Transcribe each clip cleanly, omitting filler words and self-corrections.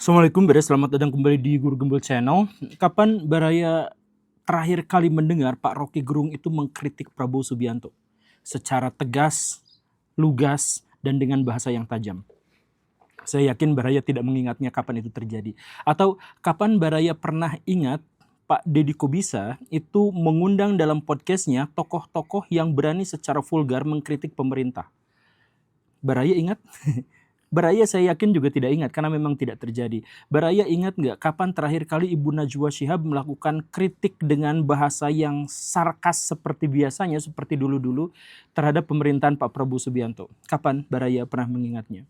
Assalamualaikum, selamat datang kembali di Guru Gembel Channel. Kapan Baraya terakhir kali mendengar Pak Rocky Gerung itu mengkritik Prabowo Subianto secara tegas, lugas, dan dengan bahasa yang tajam? Saya yakin Baraya tidak mengingatnya kapan itu terjadi. Atau kapan Baraya pernah ingat Pak Deddy Kobisa itu mengundang dalam podcastnya tokoh-tokoh yang berani secara vulgar mengkritik pemerintah? Baraya ingat? Baraya saya yakin juga tidak ingat karena memang tidak terjadi. Baraya ingat nggak kapan terakhir kali Ibu Najwa Shihab melakukan kritik dengan bahasa yang sarkas seperti biasanya, seperti dulu-dulu terhadap pemerintahan Pak Prabowo Subianto? Kapan Baraya pernah mengingatnya?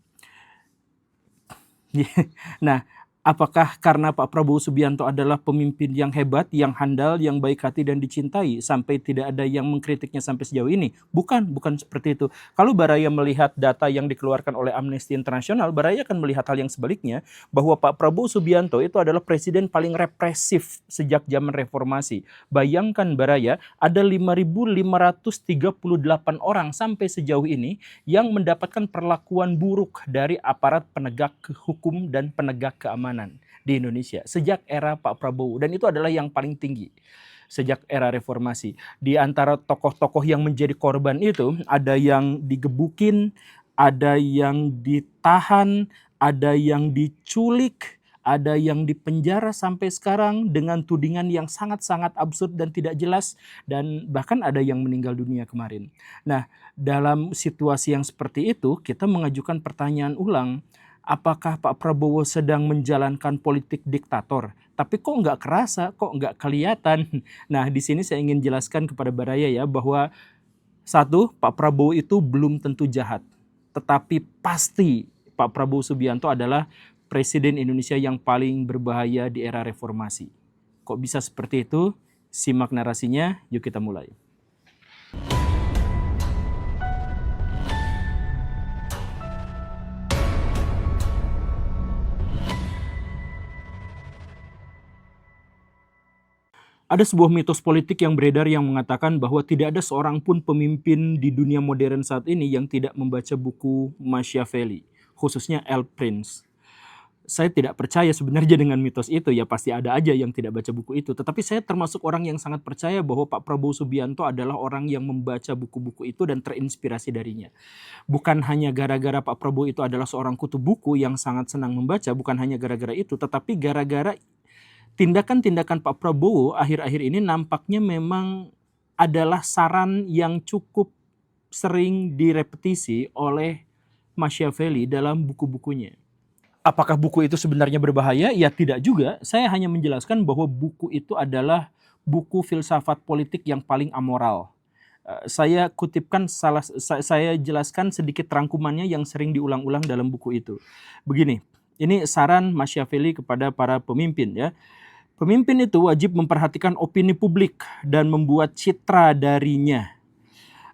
Nah, apakah karena Pak Prabowo Subianto adalah pemimpin yang hebat, yang handal, yang baik hati dan dicintai sampai tidak ada yang mengkritiknya sampai sejauh ini? Bukan seperti itu. Kalau Baraya melihat data yang dikeluarkan oleh Amnesty International, Baraya akan melihat hal yang sebaliknya, bahwa Pak Prabowo Subianto itu adalah presiden paling represif sejak zaman reformasi. Bayangkan Baraya, ada 5.538 orang sampai sejauh ini yang mendapatkan perlakuan buruk dari aparat penegak hukum dan penegak keamanan di Indonesia sejak era Pak Prabowo, dan itu adalah yang paling tinggi sejak era reformasi. Di antara tokoh-tokoh yang menjadi korban itu, ada yang digebukin, ada yang ditahan, ada yang diculik, ada yang dipenjara sampai sekarang dengan tudingan yang sangat-sangat absurd dan tidak jelas, dan bahkan ada yang meninggal dunia kemarin. Nah, dalam situasi yang seperti itu, kita mengajukan pertanyaan ulang, apakah Pak Prabowo sedang menjalankan politik diktator? Tapi kok nggak kerasa, kok nggak kelihatan? Nah, di sini saya ingin jelaskan kepada Baraya ya, bahwa satu, Pak Prabowo itu belum tentu jahat. Tetapi pasti Pak Prabowo Subianto adalah Presiden Indonesia yang paling berbahaya di era reformasi. Kok bisa seperti itu? Simak narasinya, yuk kita mulai. Ada sebuah mitos politik yang beredar yang mengatakan bahwa tidak ada seorang pun pemimpin di dunia modern saat ini yang tidak membaca buku Machiavelli, khususnya El Prince. Saya tidak percaya sebenarnya dengan mitos itu, ya pasti ada aja yang tidak baca buku itu. Tetapi saya termasuk orang yang sangat percaya bahwa Pak Prabowo Subianto adalah orang yang membaca buku-buku itu dan terinspirasi darinya. Bukan hanya gara-gara Pak Prabowo itu adalah seorang kutu buku yang sangat senang membaca, bukan hanya gara-gara itu, tetapi gara-gara tindakan-tindakan Pak Prabowo akhir-akhir ini nampaknya memang adalah saran yang cukup sering direpetisi oleh Machiavelli dalam buku-bukunya. Apakah buku itu sebenarnya berbahaya? Ya tidak juga. Saya hanya menjelaskan bahwa buku itu adalah buku filsafat politik yang paling amoral. Saya kutipkan saya jelaskan sedikit rangkumannya yang sering diulang-ulang dalam buku itu. Begini, ini saran Machiavelli kepada para pemimpin ya. Pemimpin itu wajib memperhatikan opini publik dan membuat citra darinya.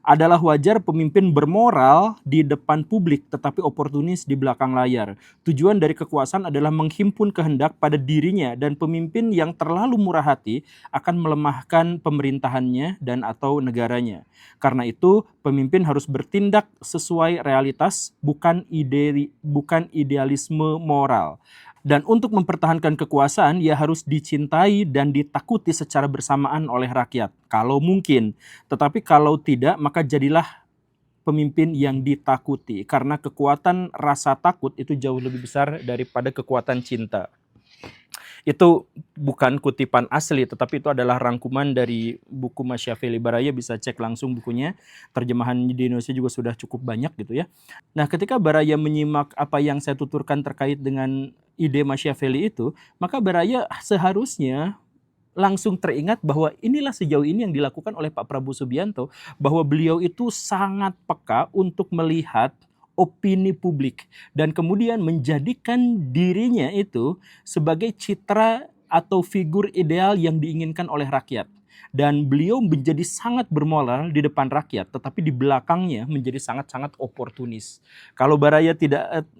Adalah wajar pemimpin bermoral di depan publik tetapi oportunis di belakang layar. Tujuan dari kekuasaan adalah menghimpun kehendak pada dirinya, dan pemimpin yang terlalu murah hati akan melemahkan pemerintahannya dan atau negaranya. Karena itu, pemimpin harus bertindak sesuai realitas, bukan idealisme moral. Dan untuk mempertahankan kekuasaan, ia harus dicintai dan ditakuti secara bersamaan oleh rakyat, kalau mungkin. Tetapi kalau tidak, maka jadilah pemimpin yang ditakuti. Karena kekuatan rasa takut itu jauh lebih besar daripada kekuatan cinta. Itu bukan kutipan asli, tetapi itu adalah rangkuman dari buku Machiavelli. Baraya bisa cek langsung bukunya. Terjemahan di Indonesia juga sudah cukup banyak gitu ya. Nah, ketika Baraya menyimak apa yang saya tuturkan terkait dengan ide Machiavelli itu, maka Baraya seharusnya langsung teringat bahwa inilah sejauh ini yang dilakukan oleh Pak Prabowo Subianto, bahwa beliau itu sangat peka untuk melihat opini publik dan kemudian menjadikan dirinya itu sebagai citra atau figur ideal yang diinginkan oleh rakyat. Dan beliau menjadi sangat bermoral di depan rakyat, tetapi di belakangnya menjadi sangat-sangat oportunis. Kalau Baraya tidak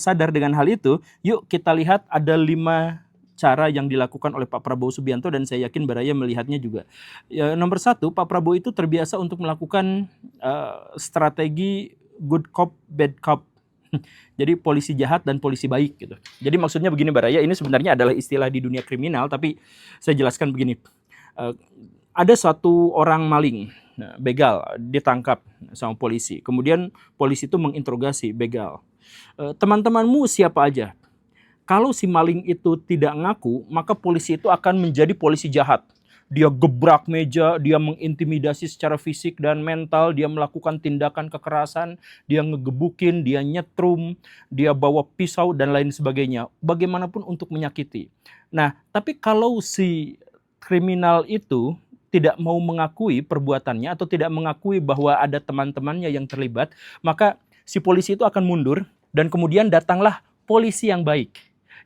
sadar dengan hal itu, yuk kita lihat ada 5 cara yang dilakukan oleh Pak Prabowo Subianto, dan saya yakin Baraya melihatnya juga. Ya, nomor 1, Pak Prabowo itu terbiasa untuk melakukan strategi good cop, bad cop. Jadi polisi jahat dan polisi baik gitu. Jadi maksudnya begini Baraya, ini sebenarnya adalah istilah di dunia kriminal, tapi saya jelaskan begini. Eh, ada satu orang maling, begal, ditangkap sama polisi. Kemudian polisi itu menginterogasi begal. Teman-temanmu siapa aja? Kalau si maling itu tidak ngaku, maka polisi itu akan menjadi polisi jahat. Dia gebrak meja, dia mengintimidasi secara fisik dan mental, dia melakukan tindakan kekerasan, dia ngegebukin, dia nyetrum, dia bawa pisau dan lain sebagainya. Bagaimanapun untuk menyakiti. Nah, tapi kalau si kriminal itu tidak mau mengakui perbuatannya atau tidak mengakui bahwa ada teman-temannya yang terlibat, maka si polisi itu akan mundur dan kemudian datanglah polisi yang baik.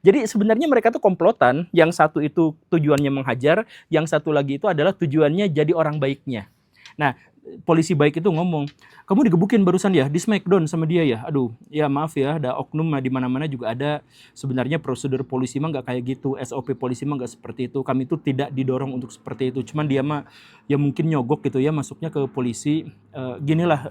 Jadi sebenarnya mereka tuh komplotan, yang satu itu tujuannya menghajar, yang satu lagi itu adalah tujuannya jadi orang baiknya. Nah, polisi baik itu ngomong, kamu digebukin barusan ya, di smackdown sama dia ya. Aduh, ya maaf ya, ada oknum di mana-mana juga ada. Sebenarnya prosedur polisi mah nggak kayak gitu, SOP polisi mah nggak seperti itu. Kami tuh tidak didorong untuk seperti itu. Cuman dia mah ya mungkin nyogok gitu ya masuknya ke polisi. Ginilah,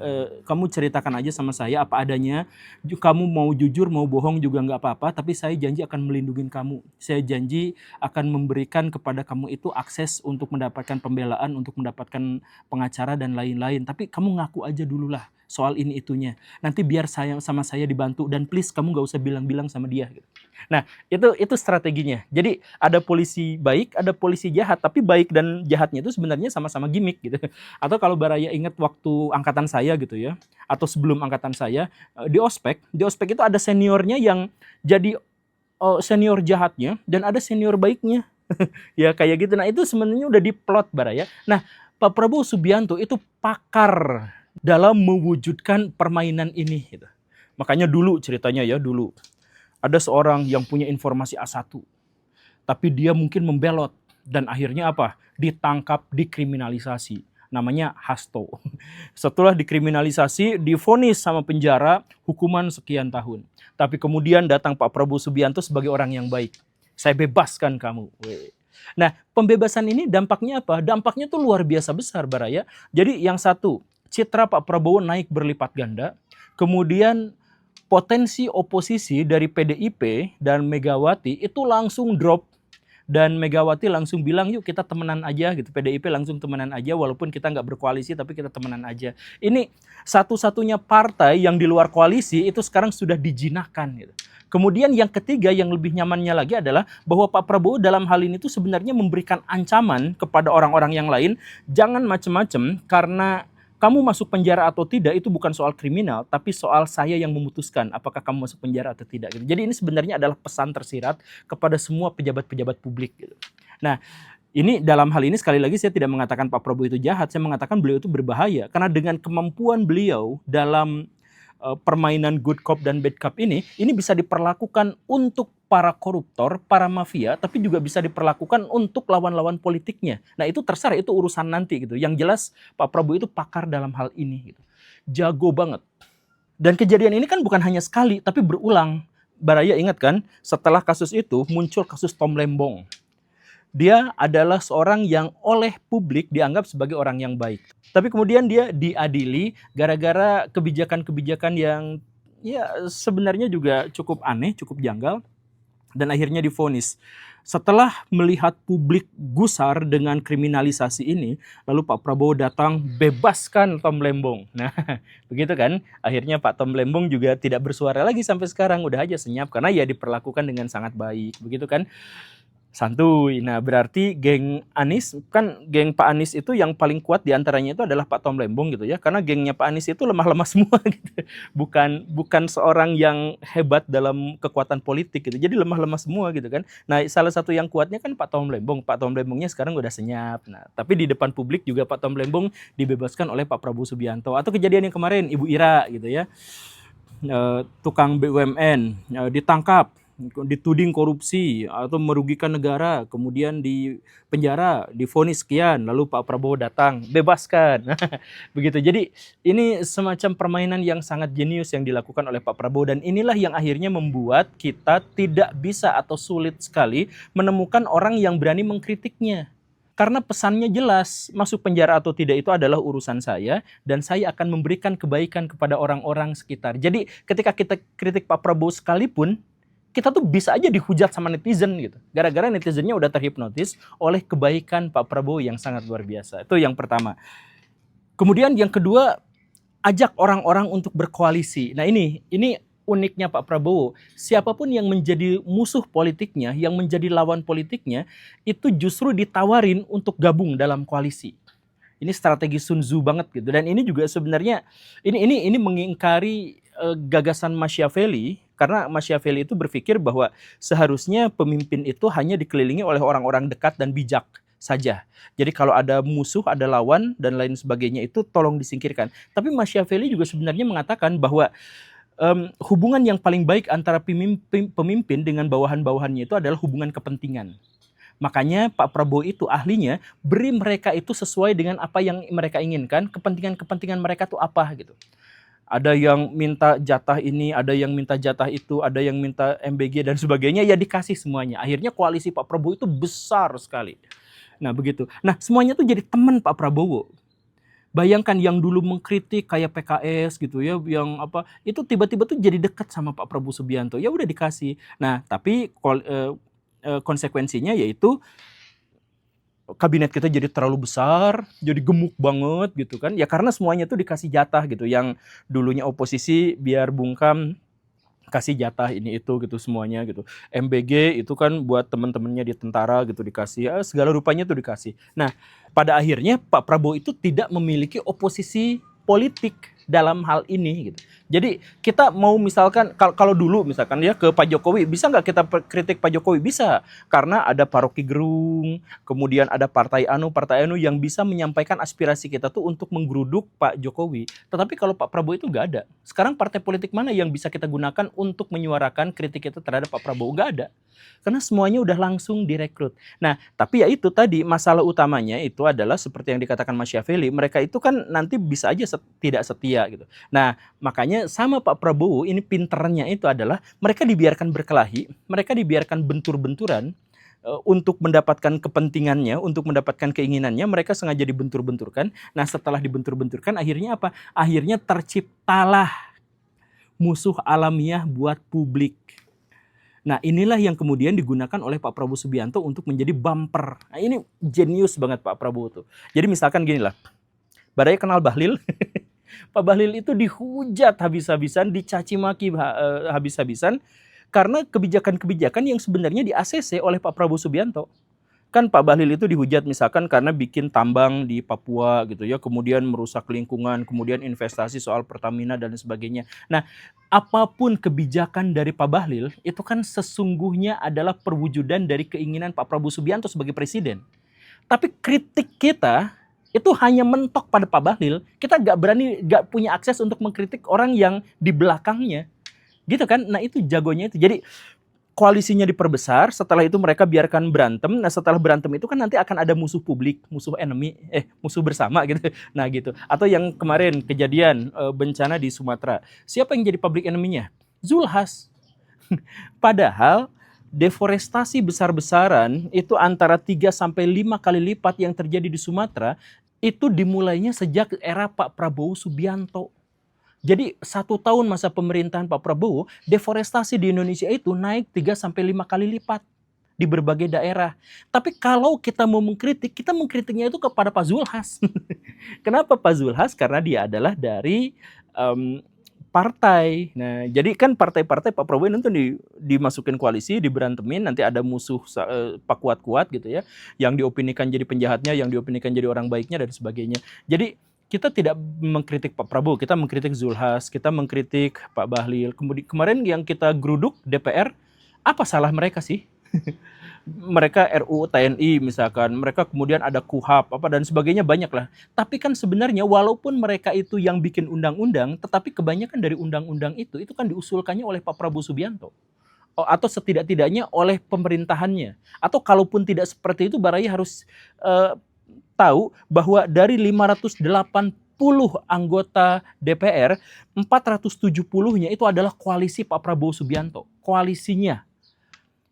kamu ceritakan aja sama saya apa adanya. Kamu mau jujur mau bohong juga nggak apa-apa. Tapi saya janji akan melindungi kamu. Saya janji akan memberikan kepada kamu itu akses untuk mendapatkan pembelaan, untuk mendapatkan pengacara dan lain-lain. Tapi kamu ngaku aja dulu lah soal ini itunya. Nanti biar saya sama saya dibantu dan please kamu nggak usah bilang-bilang sama dia. Nah itu strateginya. Jadi ada polisi baik, ada polisi jahat. Tapi baik dan jahatnya itu sebenarnya sama-sama gimmick gitu. Atau kalau Baraya ingat waktu angkatan saya gitu ya, atau sebelum angkatan saya di ospek itu ada seniornya yang jadi senior jahatnya dan ada senior baiknya. Ya kayak gitu. Nah itu sebenarnya udah diplot Baraya. Nah Pak Prabowo Subianto itu pakar dalam mewujudkan permainan ini. Gitu. Makanya dulu ceritanya ya, dulu ada seorang yang punya informasi A1, tapi dia mungkin membelot dan akhirnya apa? Ditangkap, dikriminalisasi. Namanya Hasto. Setelah dikriminalisasi, divonis sama penjara, hukuman sekian tahun. Tapi kemudian datang Pak Prabowo Subianto sebagai orang yang baik. Saya bebaskan kamu. Nah, pembebasan ini dampaknya apa? Dampaknya tuh luar biasa besar, Baraya. Jadi yang satu, citra Pak Prabowo naik berlipat ganda. Kemudian potensi oposisi dari PDIP dan Megawati itu langsung drop. Dan Megawati langsung bilang, yuk kita temenan aja gitu. PDIP langsung temenan aja, walaupun kita nggak berkoalisi, tapi kita temenan aja. Ini satu-satunya partai yang di luar koalisi itu sekarang sudah dijinakkan gitu. Kemudian yang ketiga yang lebih nyamannya lagi adalah bahwa Pak Prabowo dalam hal ini tuh sebenarnya memberikan ancaman kepada orang-orang yang lain, jangan macam-macam karena kamu masuk penjara atau tidak itu bukan soal kriminal, tapi soal saya yang memutuskan apakah kamu masuk penjara atau tidak. Gitu. Jadi ini sebenarnya adalah pesan tersirat kepada semua pejabat-pejabat publik. Gitu. Nah, ini dalam hal ini sekali lagi saya tidak mengatakan Pak Prabowo itu jahat, saya mengatakan beliau itu berbahaya karena dengan kemampuan beliau dalam permainan good cop dan bad cop ini bisa diperlakukan untuk para koruptor, para mafia, tapi juga bisa diperlakukan untuk lawan-lawan politiknya. Nah itu terserah, itu urusan nanti gitu. Yang jelas Pak Prabowo itu pakar dalam hal ini gitu. Jago banget. Dan kejadian ini kan bukan hanya sekali, tapi berulang. Baraya ingat kan, setelah kasus itu muncul kasus Tom Lembong. Dia adalah seorang yang oleh publik dianggap sebagai orang yang baik. Tapi kemudian dia diadili gara-gara kebijakan-kebijakan yang ya sebenarnya juga cukup aneh, cukup janggal. Dan akhirnya divonis. Setelah melihat publik gusar dengan kriminalisasi ini, lalu Pak Prabowo datang bebaskan Tom Lembong. Nah, begitu kan? Akhirnya Pak Tom Lembong juga tidak bersuara lagi sampai sekarang, udah aja senyap karena ya diperlakukan dengan sangat baik, begitu kan? Santuy. Nah, berarti geng Anies, kan geng Pak Anies itu yang paling kuat diantaranya itu adalah Pak Tom Lembong gitu ya. Karena gengnya Pak Anies itu lemah-lemah semua gitu. Bukan seorang yang hebat dalam kekuatan politik gitu. Jadi lemah-lemah semua gitu kan. Nah, salah satu yang kuatnya kan Pak Tom Lembong. Pak Tom Lembongnya sekarang udah senyap. Nah, tapi di depan publik juga Pak Tom Lembong dibebaskan oleh Pak Prabowo Subianto. Atau kejadian yang kemarin Ibu Ira gitu ya. Tukang BUMN ditangkap, dituding korupsi atau merugikan negara, kemudian di penjara, divonis sekian, lalu Pak Prabowo datang, bebaskan. Begitu. Jadi ini semacam permainan yang sangat jenius yang dilakukan oleh Pak Prabowo dan inilah yang akhirnya membuat kita tidak bisa atau sulit sekali menemukan orang yang berani mengkritiknya. Karena pesannya jelas, masuk penjara atau tidak itu adalah urusan saya, dan saya akan memberikan kebaikan kepada orang-orang sekitar. Jadi ketika kita kritik Pak Prabowo sekalipun, kita tuh bisa aja dihujat sama netizen gitu. Gara-gara netizennya udah terhipnotis oleh kebaikan Pak Prabowo yang sangat luar biasa. Itu yang pertama. Kemudian yang kedua, ajak orang-orang untuk berkoalisi. Nah ini uniknya Pak Prabowo. Siapapun yang menjadi musuh politiknya, yang menjadi lawan politiknya, itu justru ditawarin untuk gabung dalam koalisi. Ini strategi Sun Tzu banget gitu. Dan ini juga sebenarnya ini mengingkari gagasan Machiavelli, karena Machiavelli itu berpikir bahwa seharusnya pemimpin itu hanya dikelilingi oleh orang-orang dekat dan bijak saja. Jadi kalau ada musuh, ada lawan dan lain sebagainya itu tolong disingkirkan. Tapi Machiavelli juga sebenarnya mengatakan bahwa hubungan yang paling baik antara pemimpin dengan bawahan-bawahannya itu adalah hubungan kepentingan. Makanya Pak Prabowo itu ahlinya beri mereka itu sesuai dengan apa yang mereka inginkan, kepentingan-kepentingan mereka tuh apa gitu. Ada yang minta jatah ini, ada yang minta jatah itu, ada yang minta MBG dan sebagainya, ya dikasih semuanya. Akhirnya koalisi Pak Prabowo itu besar sekali. Nah begitu. Nah semuanya tuh jadi teman Pak Prabowo. Bayangkan yang dulu mengkritik kayak PKS gitu ya, yang apa itu tiba-tiba tuh jadi dekat sama Pak Prabowo Subianto. Ya udah dikasih. Nah, tapi konsekuensinya yaitu kabinet kita jadi terlalu besar, jadi gemuk banget gitu kan. Ya karena semuanya tuh dikasih jatah gitu. Yang dulunya oposisi biar bungkam kasih jatah ini itu gitu semuanya gitu. MBG itu kan buat teman-temannya di tentara gitu dikasih, segala rupanya tuh dikasih. Nah, pada akhirnya Pak Prabowo itu tidak memiliki oposisi politik dalam hal ini gitu. Jadi kita mau misalkan kalau dulu misalkan ya ke Pak Jokowi, bisa nggak kita kritik Pak Jokowi? Bisa, karena ada Pak Rocky Gerung, kemudian ada partai anu yang bisa menyampaikan aspirasi kita tuh untuk menggeruduk Pak Jokowi. Tetapi kalau Pak Prabowo itu nggak ada. Sekarang partai politik mana yang bisa kita gunakan untuk menyuarakan kritik kita terhadap Pak Prabowo? Nggak ada. Karena semuanya udah langsung direkrut. Nah, tapi ya itu tadi masalah utamanya itu adalah seperti yang dikatakan Machiavelli, mereka itu kan nanti bisa aja tidak setia gitu. Nah, makanya sama Pak Prabowo ini pinternya itu adalah mereka dibiarkan berkelahi, mereka dibiarkan bentur-benturan untuk mendapatkan kepentingannya, untuk mendapatkan keinginannya, mereka sengaja dibentur-benturkan. Nah, setelah dibentur-benturkan akhirnya apa? Akhirnya terciptalah musuh alamiah buat publik. Nah inilah yang kemudian digunakan oleh Pak Prabowo Subianto untuk menjadi bumper. Nah ini jenius banget Pak Prabowo tuh. Jadi misalkan gini lah, Badai kenal Bahlil, Pak Bahlil itu dihujat habis-habisan, dicaci maki habis-habisan, karena kebijakan-kebijakan yang sebenarnya di-ACC oleh Pak Prabowo Subianto. Kan Pak Bahlil itu dihujat misalkan karena bikin tambang di Papua gitu ya, kemudian merusak lingkungan, kemudian investasi soal Pertamina dan sebagainya. Nah, apapun kebijakan dari Pak Bahlil itu kan sesungguhnya adalah perwujudan dari keinginan Pak Prabowo Subianto sebagai presiden. Tapi kritik kita itu hanya mentok pada Pak Bahlil. Kita nggak punya akses untuk mengkritik orang yang di belakangnya. Gitu kan? Nah itu jagonya itu. Jadi koalisinya diperbesar, setelah itu mereka biarkan berantem. Nah setelah berantem itu kan nanti akan ada musuh publik, musuh musuh bersama gitu. Nah gitu. Atau yang kemarin kejadian bencana di Sumatera. Siapa yang jadi public enemy-nya? Zulhas. Padahal deforestasi besar-besaran itu antara 3 sampai 5 kali lipat yang terjadi di Sumatera itu dimulainya sejak era Pak Prabowo Subianto. Jadi 1 tahun masa pemerintahan Pak Prabowo, deforestasi di Indonesia itu naik 3 sampai 5 kali lipat di berbagai daerah. Tapi kalau kita mau mengkritik, kita mengkritiknya itu kepada Pak Zulhas. Kenapa Pak Zulhas? Karena dia adalah dari partai. Nah, jadi kan partai-partai Pak Prabowo itu dimasukin koalisi, diberantemin, nanti ada musuh Pak Kuat-Kuat gitu ya, yang diopinikan jadi penjahatnya, yang diopinikan jadi orang baiknya dan sebagainya. Jadi kita tidak mengkritik Pak Prabowo, kita mengkritik Zulhas, kita mengkritik Pak Bahlil. Kemudian kemarin yang kita geruduk DPR, apa salah mereka sih? Mereka RUU TNI misalkan, mereka kemudian ada KUHAP apa dan sebagainya banyak lah. Tapi kan sebenarnya walaupun mereka itu yang bikin undang-undang, tetapi kebanyakan dari undang-undang itu kan diusulkannya oleh Pak Prabowo Subianto. Atau setidak-tidaknya oleh pemerintahannya. Atau kalaupun tidak seperti itu, Baraya harus tahu bahwa dari 580 anggota DPR, 470-nya itu adalah koalisi Pak Prabowo Subianto. Koalisinya.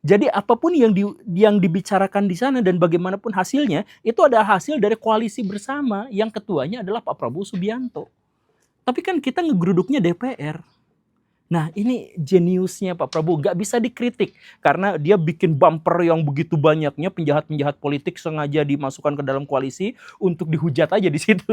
Jadi apapun yang dibicarakan di sana dan bagaimanapun hasilnya, itu ada hasil dari koalisi bersama yang ketuanya adalah Pak Prabowo Subianto. Tapi kan kita ngegeruduknya DPR. Nah, ini jeniusnya Pak Prabowo, nggak bisa dikritik karena dia bikin bumper yang begitu banyaknya, penjahat-penjahat politik sengaja dimasukkan ke dalam koalisi untuk dihujat aja di situ.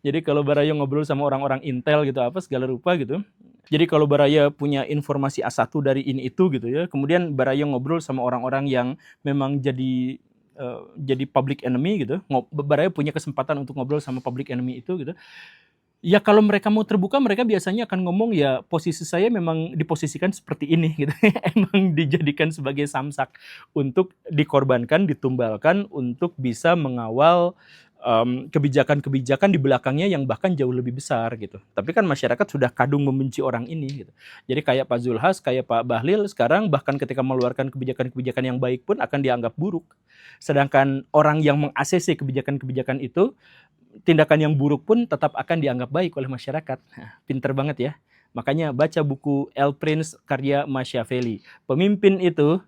Jadi kalau Baraya ngobrol sama orang-orang Intel gitu apa segala rupa gitu. Jadi kalau Baraya punya informasi A1 dari ini itu gitu ya, kemudian Baraya ngobrol sama orang-orang yang memang jadi public enemy gitu. Baraya punya kesempatan untuk ngobrol sama public enemy itu gitu. Ya kalau mereka mau terbuka, mereka biasanya akan ngomong ya posisi saya memang diposisikan seperti ini gitu. Emang dijadikan sebagai samsak untuk dikorbankan, ditumbalkan untuk bisa mengawal kebijakan-kebijakan di belakangnya yang bahkan jauh lebih besar gitu. Tapi kan masyarakat sudah kadung membenci orang ini gitu. Jadi kayak Pak Zulhas, kayak Pak Bahlil sekarang bahkan ketika mengeluarkan kebijakan-kebijakan yang baik pun akan dianggap buruk. Sedangkan orang yang meng-ACC kebijakan-kebijakan itu, tindakan yang buruk pun tetap akan dianggap baik oleh masyarakat. Pinter banget ya. Makanya baca buku El Prince karya Machiavelli. Pemimpin itu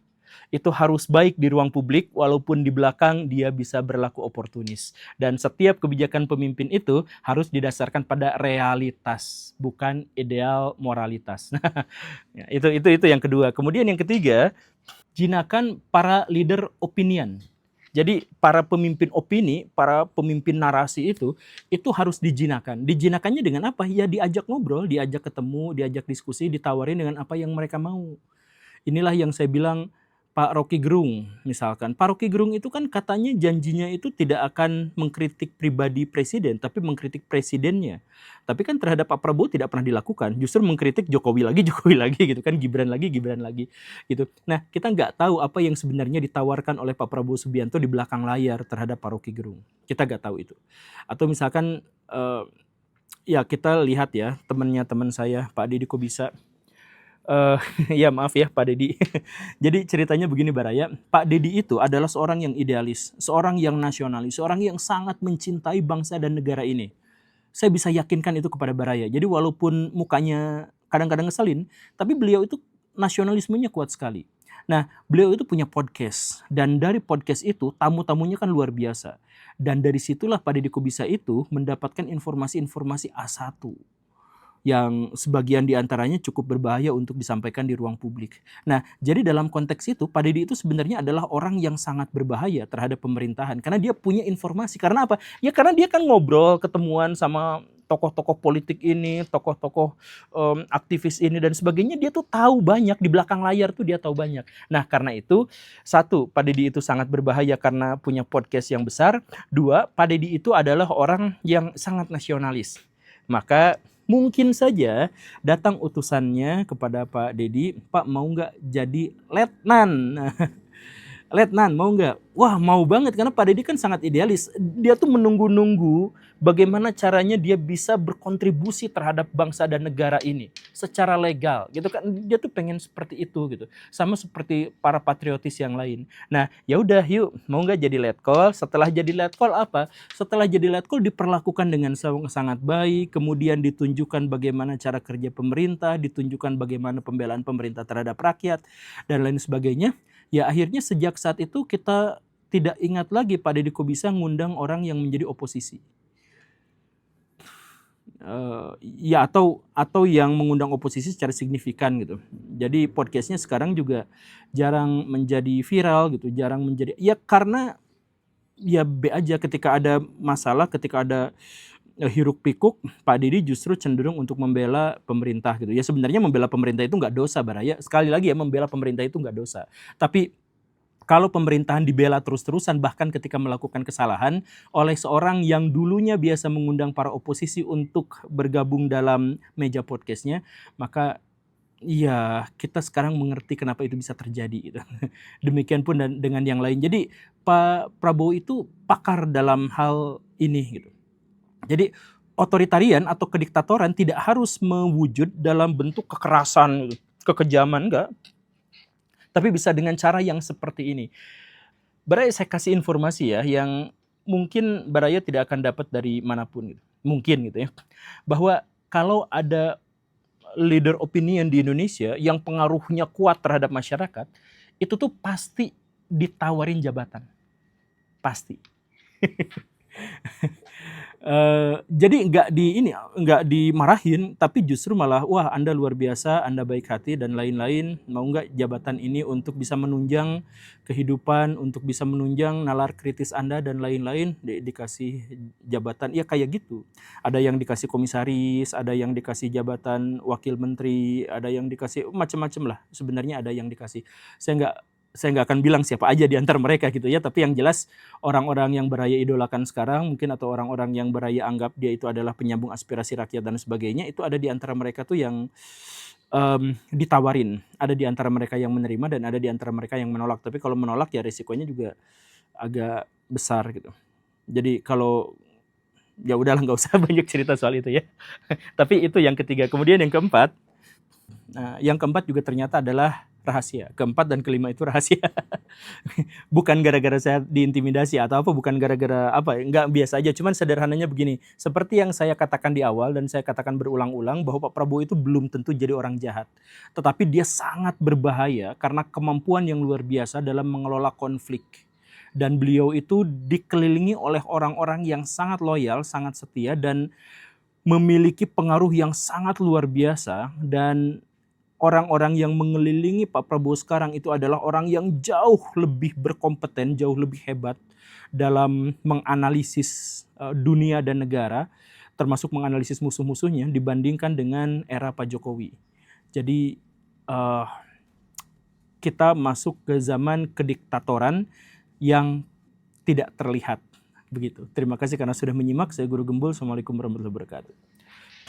harus baik di ruang publik walaupun di belakang dia bisa berlaku oportunis. Dan setiap kebijakan pemimpin itu harus didasarkan pada realitas, bukan ideal moralitas. itu yang kedua. Kemudian yang ketiga, jinakan para leader opinion. Jadi para pemimpin opini, para pemimpin narasi itu harus dijinakan. Dijinakannya dengan apa? Ya diajak ngobrol, diajak ketemu, diajak diskusi, ditawarin dengan apa yang mereka mau. Inilah yang saya bilang Pak Rocky Gerung misalkan. Pak Rocky Gerung itu kan katanya janjinya itu tidak akan mengkritik pribadi presiden, tapi mengkritik presidennya. Tapi kan terhadap Pak Prabowo tidak pernah dilakukan. Justru mengkritik Jokowi lagi gitu kan, Gibran lagi gitu. Nah, kita nggak tahu apa yang sebenarnya ditawarkan oleh Pak Prabowo Subianto di belakang layar terhadap Pak Rocky Gerung. Kita nggak tahu itu. Atau misalkan ya kita lihat ya teman saya Pak Deddy Kobisa. Ya maaf ya Pak Deddy. Jadi ceritanya begini Baraya, Pak Deddy itu adalah seorang yang idealis, seorang yang nasionalis, seorang yang sangat mencintai bangsa dan negara ini. Saya bisa yakinkan itu kepada Baraya. Jadi walaupun mukanya kadang-kadang ngeselin, tapi beliau itu nasionalismenya kuat sekali. Nah, beliau itu punya podcast, dan dari podcast itu tamu-tamunya kan luar biasa. Dan dari situlah Pak Deddy Kobisa itu mendapatkan informasi-informasi A1 yang sebagian diantaranya cukup berbahaya untuk disampaikan di ruang publik. Nah, jadi dalam konteks itu, Pak Deddy itu sebenarnya adalah orang yang sangat berbahaya terhadap pemerintahan. Karena dia punya informasi. Karena apa? Ya karena dia kan ngobrol, ketemuan sama tokoh-tokoh politik ini, tokoh-tokoh aktivis ini dan sebagainya. Dia tuh tahu banyak, di belakang layar tuh dia tahu banyak. Nah, karena itu, satu, Pak Deddy itu sangat berbahaya karena punya podcast yang besar. Dua, Pak Deddy itu adalah orang yang sangat nasionalis. Maka mungkin saja datang utusannya kepada Pak Deddy, Pak mau nggak jadi letnan? Letnan mau nggak? Wah mau banget karena Pak Deddy kan sangat idealis. Dia tuh menunggu-nunggu bagaimana caranya dia bisa berkontribusi terhadap bangsa dan negara ini secara legal gitu kan. Dia tuh pengen seperti itu gitu. Sama seperti para patriotis yang lain. Nah ya udah yuk mau nggak jadi letkol? Setelah jadi letkol apa? Setelah jadi letkol diperlakukan dengan sangat baik. Kemudian ditunjukkan bagaimana cara kerja pemerintah, ditunjukkan bagaimana pembelaan pemerintah terhadap rakyat dan lain sebagainya. Ya akhirnya sejak saat itu kita tidak ingat lagi Pak Deddy Kobisa ngundang orang yang menjadi oposisi. Ya atau yang mengundang oposisi secara signifikan gitu. Jadi podcastnya sekarang juga jarang menjadi viral gitu, jarang menjadi ya karena ya B aja ketika ada masalah, ketika ada hiruk pikuk, Pak Deddy justru cenderung untuk membela pemerintah gitu. Ya sebenarnya membela pemerintah itu nggak dosa Baraya. Sekali lagi ya membela pemerintah itu nggak dosa. Tapi kalau pemerintahan dibela terus-terusan bahkan ketika melakukan kesalahan oleh seorang yang dulunya biasa mengundang para oposisi untuk bergabung dalam meja podcastnya, maka ya kita sekarang mengerti kenapa itu bisa terjadi gitu. Demikian pun dengan yang lain. Jadi Pak Prabowo itu pakar dalam hal ini gitu. Jadi otoritarian atau kediktatoran tidak harus mewujud dalam bentuk kekerasan, kekejaman, enggak. Tapi bisa dengan cara yang seperti ini. Baraya saya kasih informasi ya, yang mungkin Baraya tidak akan dapat dari manapun gitu. Mungkin gitu ya. Bahwa kalau ada leader opinion di Indonesia yang pengaruhnya kuat terhadap masyarakat, itu tuh pasti ditawarin jabatan, pasti. Jadi nggak dimarahin, tapi justru malah, wah Anda luar biasa, Anda baik hati dan lain-lain, mau nggak jabatan ini untuk bisa menunjang kehidupan, untuk bisa menunjang nalar kritis Anda dan lain-lain, dikasih jabatan, ya kayak gitu. Ada yang dikasih komisaris, ada yang dikasih jabatan wakil menteri, ada yang dikasih macam-macam lah. Sebenarnya ada yang dikasih. Saya nggak akan bilang siapa aja di antara mereka gitu ya, tapi yang jelas orang-orang yang Beraya idolakan sekarang mungkin, atau orang-orang yang Beraya anggap dia itu adalah penyambung aspirasi rakyat dan sebagainya, itu ada di antara mereka tuh yang ditawarin, ada di antara mereka yang menerima dan ada di antara mereka yang menolak. Tapi kalau menolak ya risikonya juga agak besar gitu. Jadi kalau ya udahlah, nggak usah banyak cerita soal itu ya. Tapi itu yang ketiga. Kemudian yang keempat, yang keempat juga ternyata adalah rahasia. Keempat dan kelima itu rahasia. Bukan gara-gara saya diintimidasi atau apa, bukan gara-gara apa, enggak, biasa aja. Cuman sederhananya begini, seperti yang saya katakan di awal dan saya katakan berulang-ulang, bahwa Pak Prabowo itu belum tentu jadi orang jahat. Tetapi dia sangat berbahaya karena kemampuan yang luar biasa dalam mengelola konflik. Dan beliau itu dikelilingi oleh orang-orang yang sangat loyal, sangat setia, dan memiliki pengaruh yang sangat luar biasa. Dan orang-orang yang mengelilingi Pak Prabowo sekarang itu adalah orang yang jauh lebih berkompeten, jauh lebih hebat dalam menganalisis dunia dan negara, termasuk menganalisis musuh-musuhnya dibandingkan dengan era Pak Jokowi. Jadi kita masuk ke zaman kediktatoran yang tidak terlihat begitu. Terima kasih karena sudah menyimak. Saya Guru Gembul. Assalamualaikum warahmatullahi wabarakatuh.